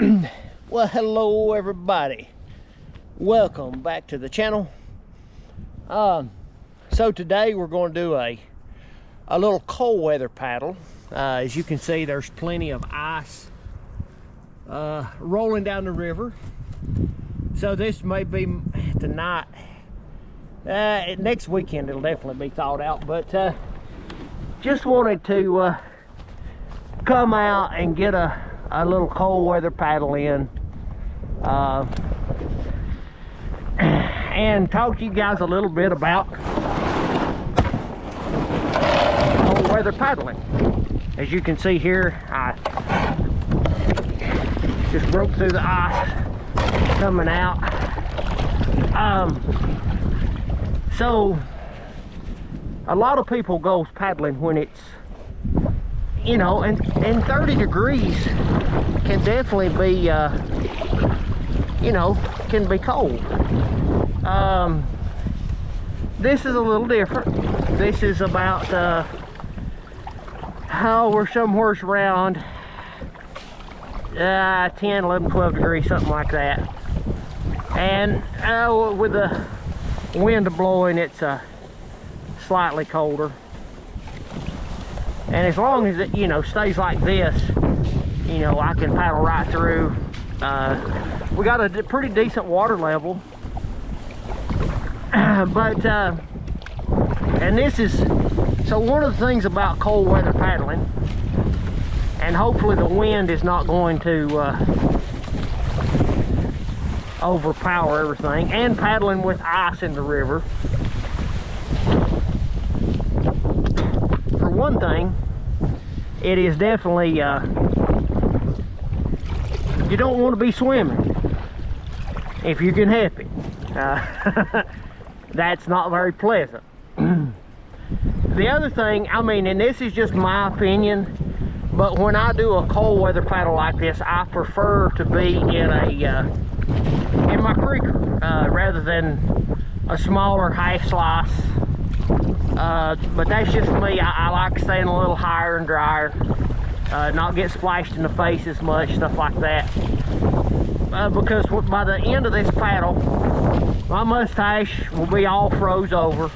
Well, hello everybody, welcome back to the channel. So today we're going to do a little cold weather paddle. As you can see, there's plenty of ice rolling down the river, so this may be tonight. Next weekend it'll definitely be thawed out, but just wanted to come out and get a little cold weather paddle in and talk to you guys a little bit about cold weather paddling. As you can see here, I just broke through the ice coming out. So a lot of people go paddling when it's, you know, and 30 degrees can definitely be, you know, can be cold. This is a little different. This is about, we're somewhere around 10, 11, 12 degrees, something like that. And with the wind blowing, it's slightly colder. And as long as it, you know, stays like this, you know, I can paddle right through. We got a pretty decent water level. And this is, so one of the things about cold weather paddling, and hopefully the wind is not going to overpower everything, and paddling with ice in the river. For one thing, it is definitely, you don't want to be swimming if you can help it. That's not very pleasant. The other thing, I mean, and this is just my opinion, but when I do a cold weather paddle like this, I prefer to be in my creeker rather than a smaller half slice. But that's just me. I like staying a little higher and drier, not get splashed in the face as much, stuff like that. Because by the end of this paddle, my mustache will be all froze over.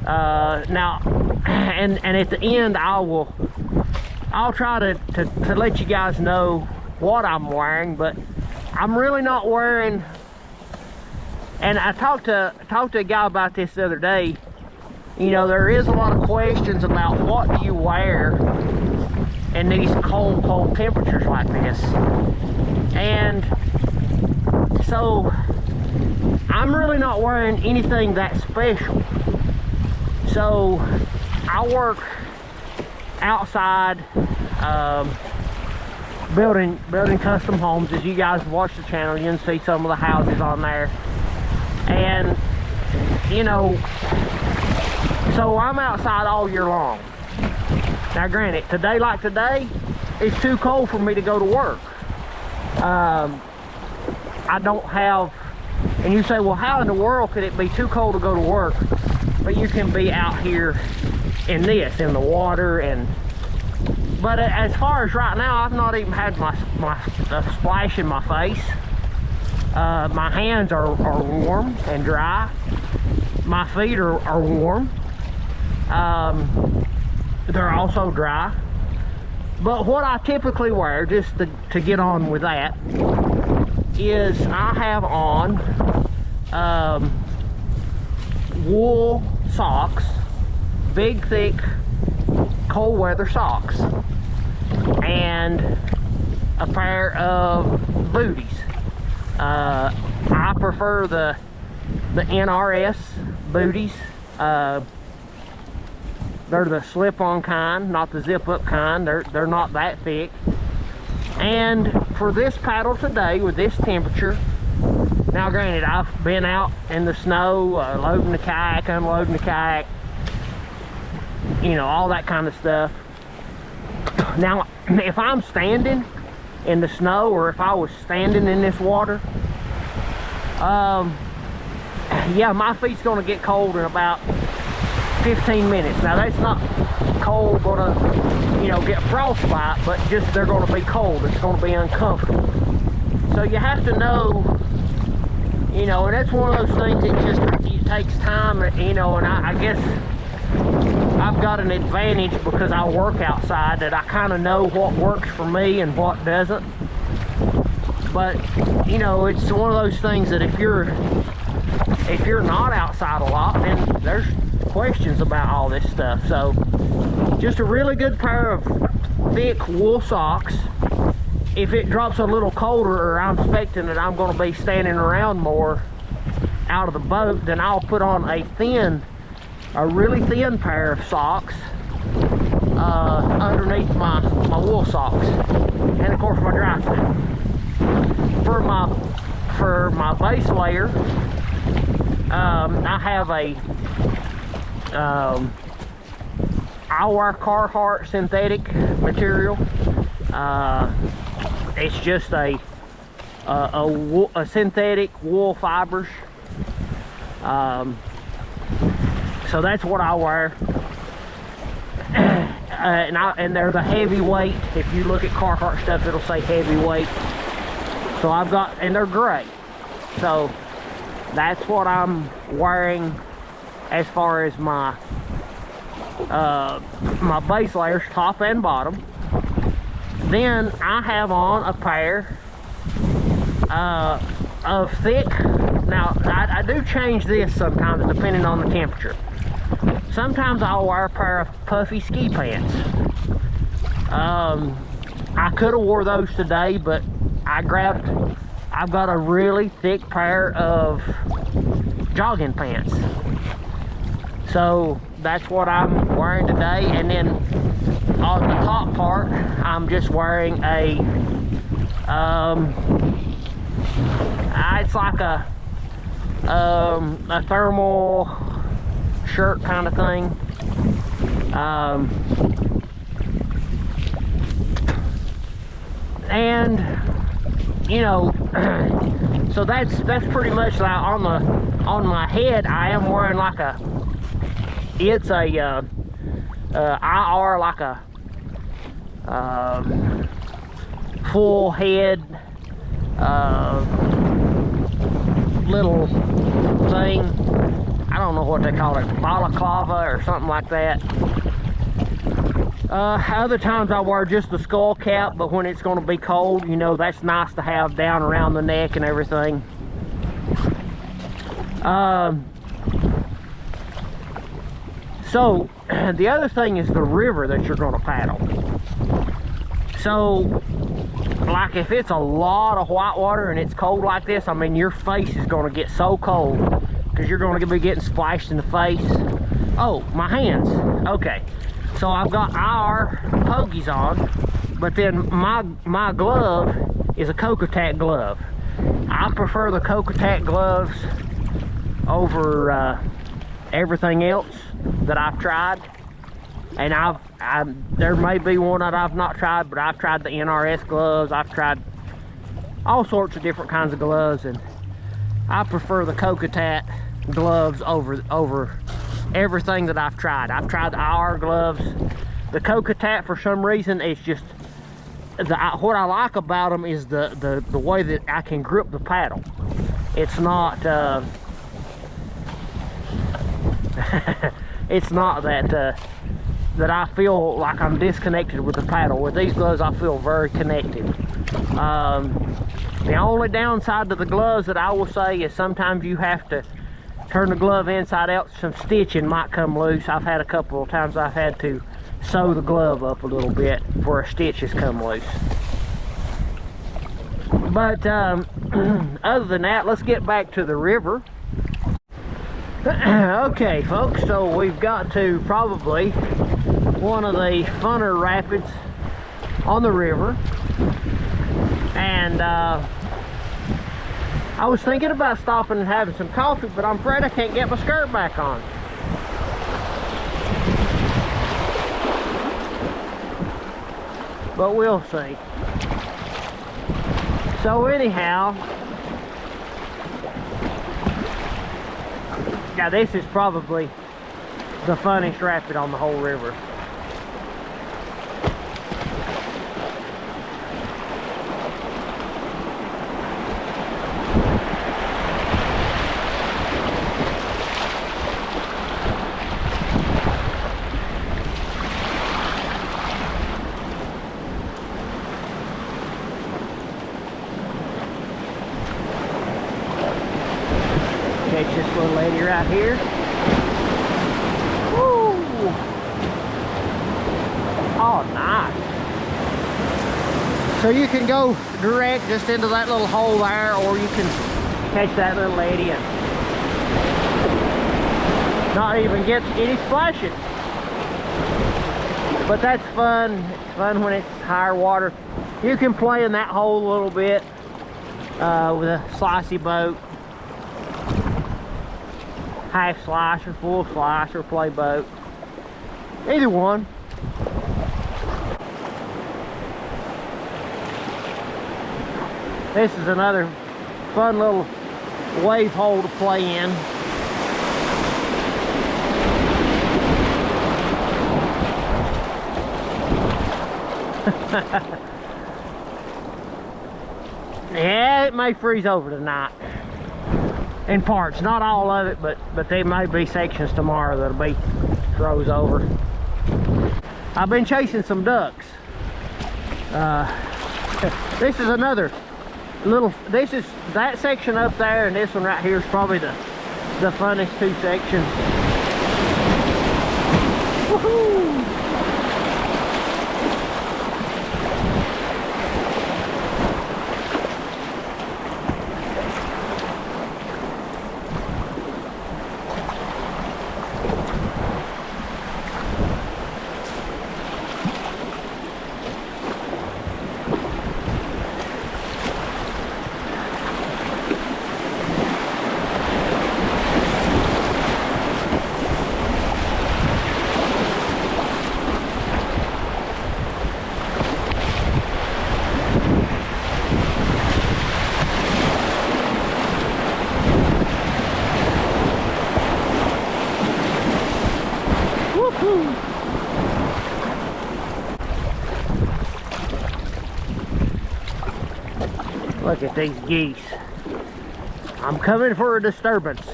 Now, and at the end, I'll try to let you guys know what I'm wearing, but I'm really not wearing. And I talked to a guy about this the other day. You know, there is a lot of questions about what do you wear in these cold temperatures like this. And so I'm really not wearing anything that special. So I work outside, building custom homes. As you guys watch the channel, you can see some of the houses on there. And, you know, so I'm outside all year long. Now granted, today like today, it's too cold for me to go to work. I don't have, and you say, well, how in the world could it be too cold to go to work? But you can be out here in the water. And but as far as right now, I've not even had my splash in my face. My hands are warm and dry. My feet are warm. They're also dry. But what I typically wear, just to get on with that, is I have on wool socks, big thick cold weather socks, and a pair of booties. I prefer the NRS booties. They're the slip-on kind, not the zip-up kind. They're not that thick. And for this paddle today, with this temperature, now granted, I've been out in the snow, loading the kayak, unloading the kayak, you know, all that kind of stuff. Now, if I'm standing in the snow, or if I was standing in this water, yeah, my feet's gonna get cold in about 15 minutes. Now that's not cold, gonna, you know, get frostbite, but just they're gonna be cold. It's gonna be uncomfortable. So you have to know, you know, and that's one of those things that just, it takes time, you know, and I guess I've got an advantage because I work outside, that I kind of know what works for me and what doesn't. But, you know, it's one of those things that if you're not outside a lot, then there's questions about all this stuff. So just a really good pair of thick wool socks. If it drops a little colder, or I'm expecting that I'm going to be standing around more out of the boat, then I'll put on a really thin pair of socks underneath my wool socks, and of course my dry fit. For my base layer, I have a I wear Carhartt synthetic material. It's just a synthetic wool fibers. So that's what I wear. And they're the heavyweight. If you look at Carhartt stuff, it'll say heavyweight. So I've got, and they're gray. So that's what I'm wearing as far as my my base layers, top and bottom. Then I have on a pair of thick, now I do change this sometimes depending on the temperature. Sometimes I'll wear a pair of puffy ski pants. I could have wore those today, but I've got a really thick pair of jogging pants. So that's what I'm wearing today. And then on the top part, I'm just wearing it's like a thermal shirt kind of thing. And you know, so that's pretty much like on my head. I am wearing like it's a IR, like a full head little thing. I don't know what they call it, balaclava or something like that. Other times I wear just the skull cap, but when it's going to be cold, you know, that's nice to have down around the neck and everything. So the other thing is the river that you're going to paddle. So like if it's a lot of white water and it's cold like this, I mean, your face is going to get so cold because you're going to be getting splashed in the face. Oh, my hands. Okay. So I've got IR pogies on, but then my glove is a Cocotac glove. I prefer the Cocotac gloves over everything else that I've tried. And there may be one that I've not tried, but I've tried the NRS gloves. I've tried all sorts of different kinds of gloves, and I prefer the Cocotac gloves over everything that I've tried. I've tried the IR gloves. The Cocotac, for some reason, it's just what I like about them is the way that I can grip the paddle. It's not it's not that I feel like I'm disconnected with the paddle. With these gloves, I feel very connected. The only downside to the gloves that I will say is sometimes you have to turn the glove inside out. Some stitching might come loose. I've had a couple of times I've had to sew the glove up a little bit where a stitch has come loose. But other than that, let's get back to the river. Okay, folks, so we've got to probably one of the funner rapids on the river. And I was thinking about stopping and having some coffee, but I'm afraid I can't get my skirt back on. But we'll see. So anyhow, now this is probably the funniest rapid on the whole river. little lady right here. Woo! Oh, nice. So you can go direct just into that little hole there, or you can catch that little lady and not even get any splashing. But that's fun. It's fun when it's higher water. You can play in that hole a little bit with a slicey boat. Half slice or full slice or play boat. Either one. This is another fun little wave hole to play in. Yeah, it may freeze over tonight in parts, not all of it, but there may be sections tomorrow that'll be froze over. I've been chasing some ducks. This is another little, this is that section up there, and this one right here is probably the funnest two sections. Woohoo! Look at these geese. I'm coming for a disturbance.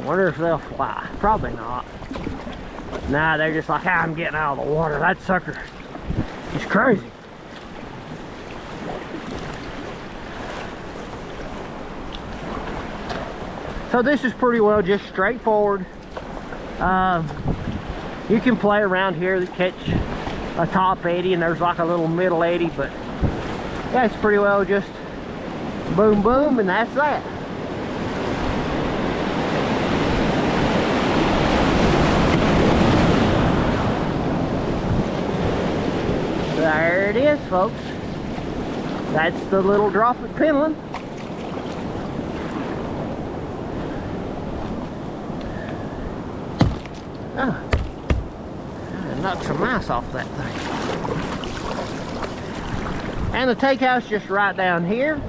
Wonder if they'll fly. Probably not. Nah, they're just like, I'm getting out of the water. That sucker is crazy. So this is pretty well just straightforward. You can play around here to catch a top eddy, and there's like a little middle eddy, but yeah, it's pretty well just boom boom, and that's that. There it is, folks. That's the little drop at P.A.L.S. Oh, knocked some ice off that thing. And the takeout's just right down here.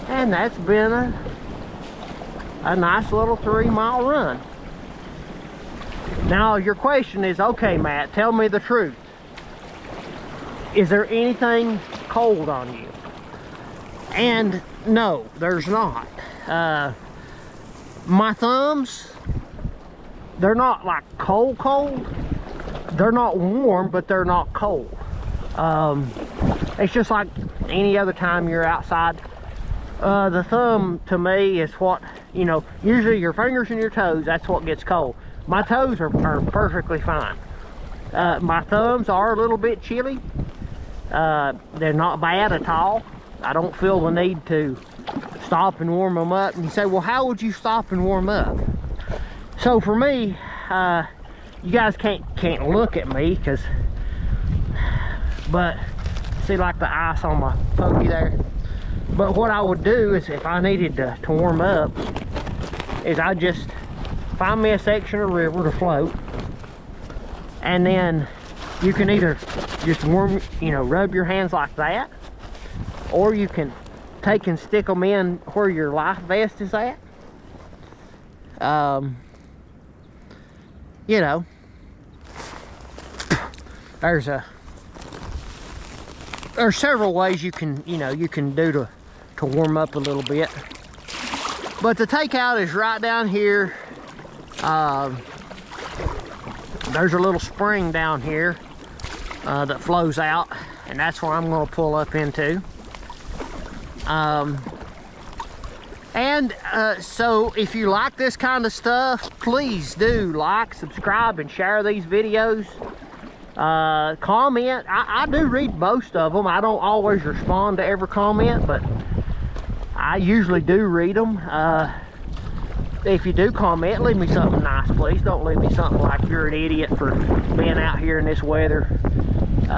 And that's been a nice little 3-mile run. Now your question is, okay, Matt, tell me the truth. Is there anything cold on you? And no, there's not. My thumbs, they're not like cold. They're not warm, but they're not cold. It's just like any other time you're outside. The thumb to me is what, you know, usually your fingers and your toes, that's what gets cold. My toes are perfectly fine. My thumbs are a little bit chilly. They're not bad at all. I don't feel the need to stop and warm them up. And you say, well, how would you stop and warm up? So for me, you guys can't look at me, but see like the ice on my pokey there. But what I would do is, if I needed to warm up, is I just find me a section of river to float, and then you can either just warm, you know, rub your hands like that, or you can take and stick them in where your life vest is at. You know, there's several ways you can, you know, you can do to warm up a little bit. But the takeout is right down here. There's a little spring down here that flows out, and that's where I'm going to pull up into. So if you like this kind of stuff, please do like, subscribe, and share these videos. Comment. I do read most of them. I don't always respond to every comment, but I usually do read them. If you do comment, leave me something nice, please. Don't leave me something like you're an idiot for being out here in this weather. You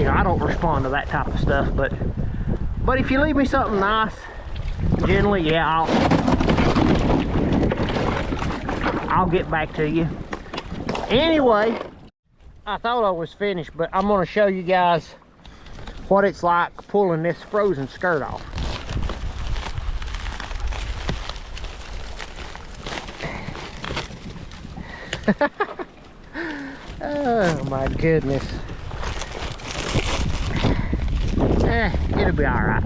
know, I don't respond to that type of stuff, but if you leave me something nice, generally, yeah, I'll get back to you. Anyway, I thought I was finished, but I'm going to show you guys what it's like pulling this frozen skirt off. Oh my goodness. It'll be all right.